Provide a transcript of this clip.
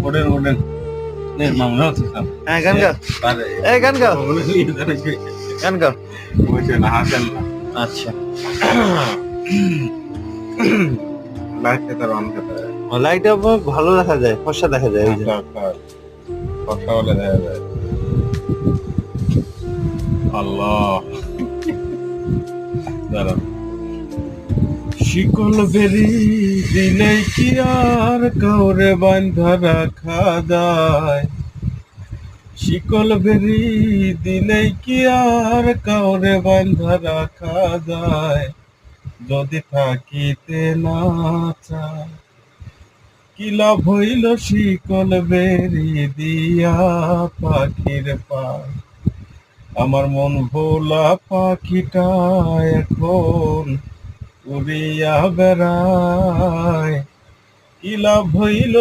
wooden wooden নে মামলা হচ্ছে স্যার হ্যাঁ গান গাও এই গান গাও গান গাও বলছে না হাসেন না আচ্ছা লাইট খেতে অন খেতে লাইটটা ভালো দেখা যায় ফর্সা দেখা যায় ওই যে কথা বলে দেখা যায় আল্লাহ দাঁড়ান শিকল বেরি দিলে কি আর কাউরে বান্ধা রাখা যায় শিকল বেরি দিলে কি আর কাউরে বান্ধা রাখা যায় যদি থাকিতে না চায় কি লাভ হইল শিকল বেরি দিয়া পাখির পায় আমার মন ভোলা পাখিটা এখন উড়িয়া বেড়ায় কি লাভ হইল